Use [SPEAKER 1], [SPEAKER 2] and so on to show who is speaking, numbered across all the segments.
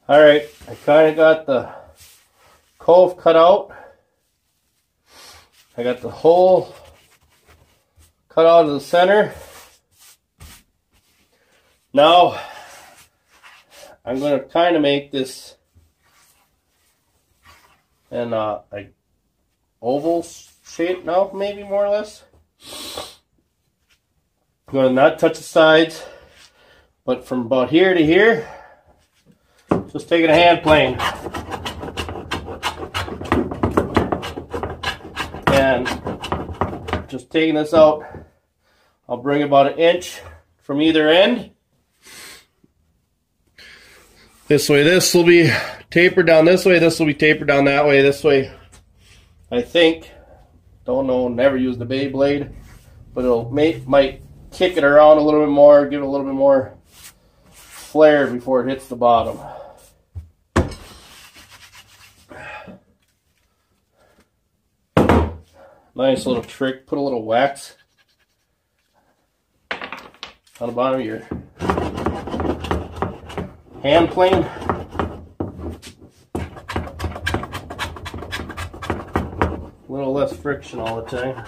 [SPEAKER 1] Alright, I kind of got the cove cut out. I got the hole cut out of the center. Now, I'm going to kind of make this an like oval shape now, maybe more or less. I'm going to not touch the sides, but from about here to here, just taking a hand plane and just taking this out. I'll bring about an inch from either end. This way, this will be tapered down this way. This will be tapered down that way. This way, I think. Don't know. Never used the Beyblade, but it'll might kick it around a little bit more, give it a little bit more flare before it hits the bottom. Nice little trick. Put a little wax on the bottom of your hand plane. A little less friction all the time.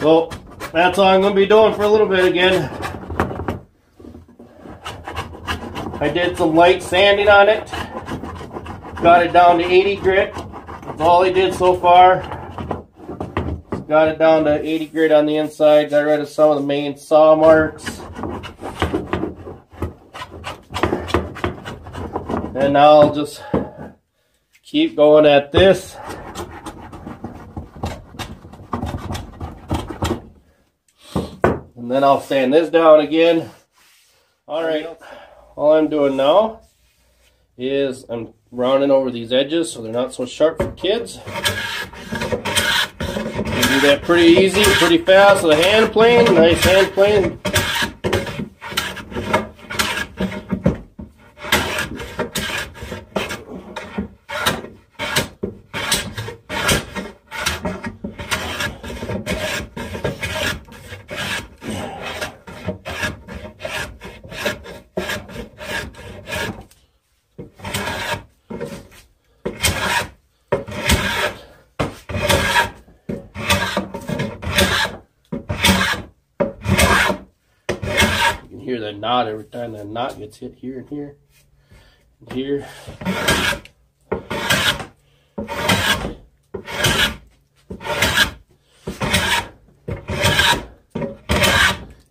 [SPEAKER 1] So that's all I'm going to be doing for a little bit again. I did some light sanding on it. Got it down to 80 grit. That's all I did so far. Got it down to 80 grit on the inside. Got rid of some of the main saw marks. And now I'll just keep going at this. And then I'll sand this down again. Alright, all I'm doing now is I'm rounding over these edges so they're not so sharp for kids. You do that pretty easy, pretty fast with a hand plane, nice hand plane. Hear that knot every time that knot gets hit here and here and here.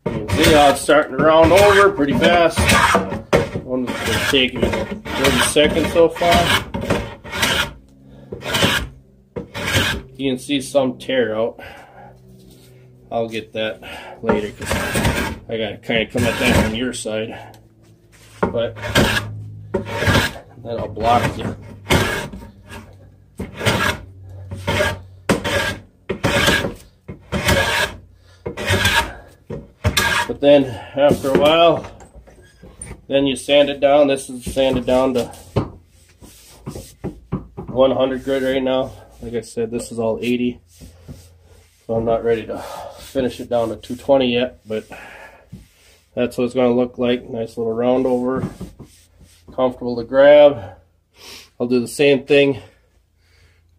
[SPEAKER 1] You can see how it's starting to round over pretty fast. One that's taking 30 seconds so far. You can see some tear out. I'll get that later because I gotta kind of come at that from your side, but then I'll block you. But then after a while, then you sand it down. This is sanded down to 100 grit right now. Like I said, this is all 80, so I'm not ready to finish it down to 220 yet, but that's what it's going to look like. Nice little round over, comfortable to grab. I'll do the same thing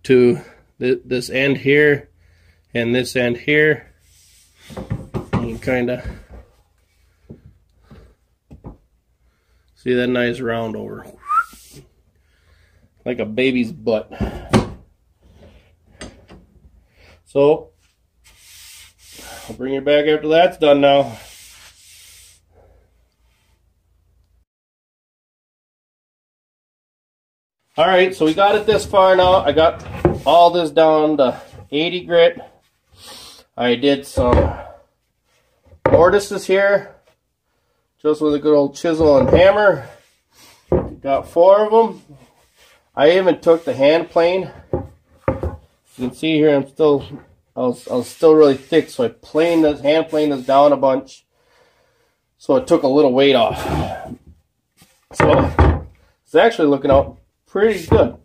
[SPEAKER 1] to this end here and this end here. And you kind of see that nice round over, like a baby's butt. So I'll bring it back after that's done now. Alright, so we got it this far now. I got all this down to 80 grit. I did some mortises here, just with a good old chisel and hammer. Got 4 of them. I even took the hand plane. You can see here I was still really thick, so I planed this hand plane this down a bunch, so it took a little weight off. So it's actually looking out pretty good.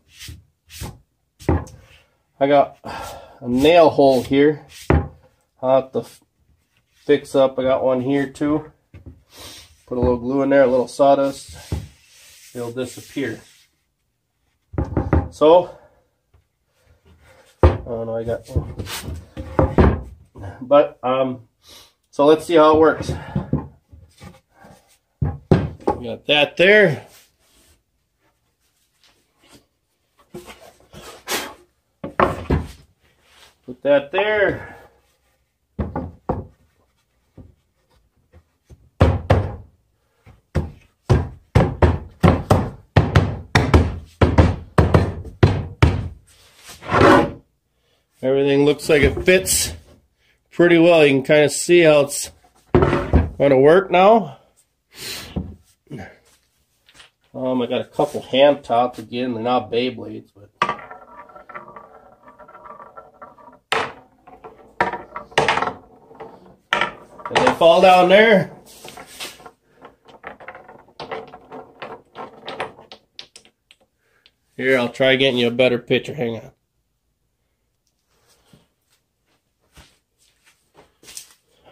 [SPEAKER 1] I got a nail hole here. I'll have to fix up. I got one here too. Put a little glue in there, a little sawdust. It'll disappear. So, oh no, I got one. But, so let's see how it works. We got that there. Put that there. Everything looks like it fits pretty well. You can kind of see how it's going to work now. I got a couple hand tops again. They're not Beyblades, but did they fall down there? Here, I'll try getting you a better picture. Hang on.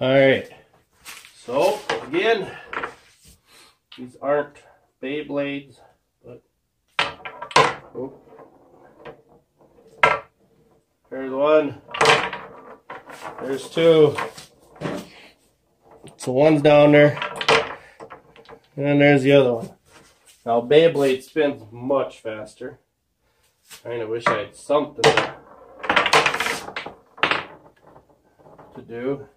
[SPEAKER 1] Alright, so again, these aren't Beyblades, but oh, there's one, there's two, so one's down there, and then there's the other one. Now Beyblade spins much faster. Kinda wish I had something to do.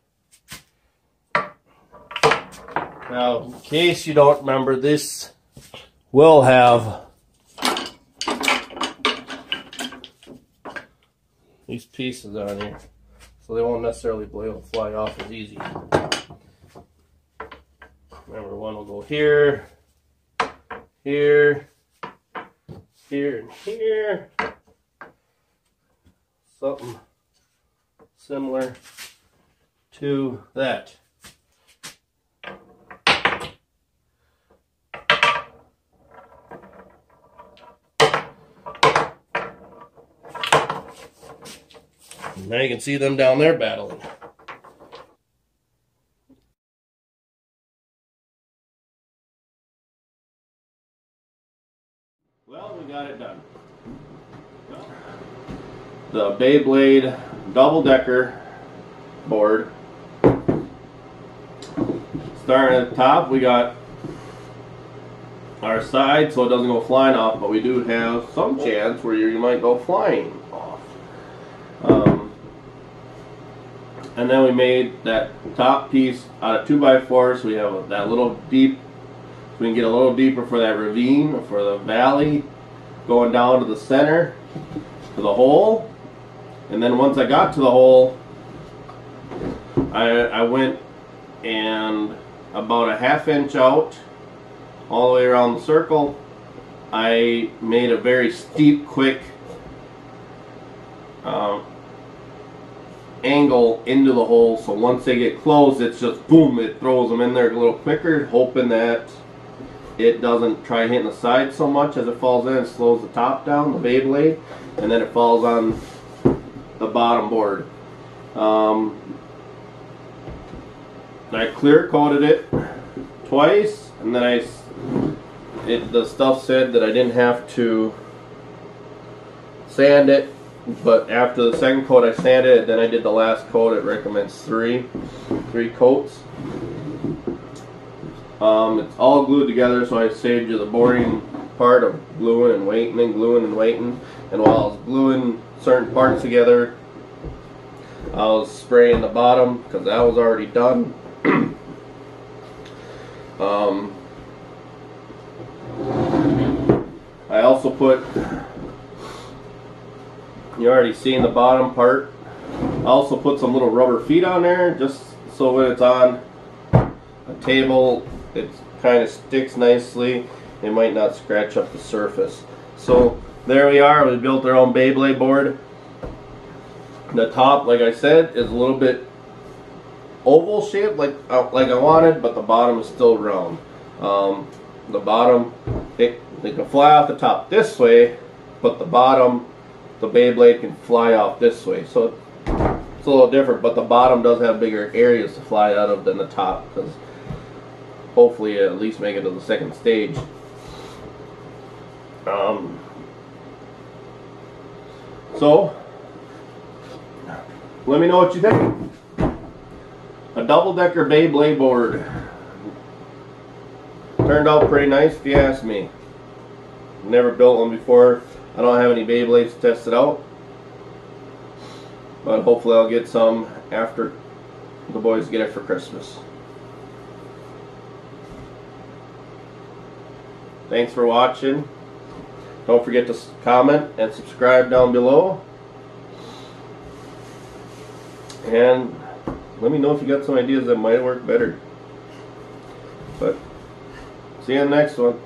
[SPEAKER 1] Now, in case you don't remember, this will have these pieces on here, so they won't necessarily be able to fly off as easy. Remember, one will go here, here, here, and here. Something similar to that. Now you can see them down there battling. Well, we got it done. The Beyblade double-decker board. Starting at the top, we got our side so it doesn't go flying off, but we do have some chance where you might go flying off. And then we made that top piece out of 2x4, so we have that little deep, so we can get a little deeper for that ravine, for the valley, going down to the center, to the hole. And then once I got to the hole, I went and about a ½ inch out, all the way around the circle, I made a very steep, quick angle into the hole, so once they get close, it's just boom, it throws them in there a little quicker, hoping that it doesn't try hitting the side so much as it falls in. It slows the top down, the Beyblade, and then it falls on the bottom board. I clear coated it twice, and then the stuff said that I didn't have to sand it, but after the second coat I sanded it, then I did the last coat. It recommends three coats. It's all glued together, so I saved you the boring part of gluing and waiting and gluing and waiting. And while I was gluing certain parts together, I was spraying the bottom because that was already done. I also put, you already seen the bottom part, I also put some little rubber feet on there just so when it's on a table it kind of sticks nicely. It might not scratch up the surface. So there we are. We built our own Beyblade board. The top, like I said, is a little bit oval shaped like I wanted, but the bottom is still round. The bottom, they can fly off the top this way, but the bottom, the Beyblade can fly off this way. So it's a little different, but the bottom does have bigger areas to fly out of than the top, because hopefully at least make it to the second stage. So let me know what you think. A double-decker Beyblade board. Turned out pretty nice if you ask me. Never built one before. I don't have any Beyblades tested out, but hopefully I'll get some after the boys get it for Christmas. Thanks for watching. Don't forget to comment and subscribe down below. And let me know if you got some ideas that might work better. But see you in the next one.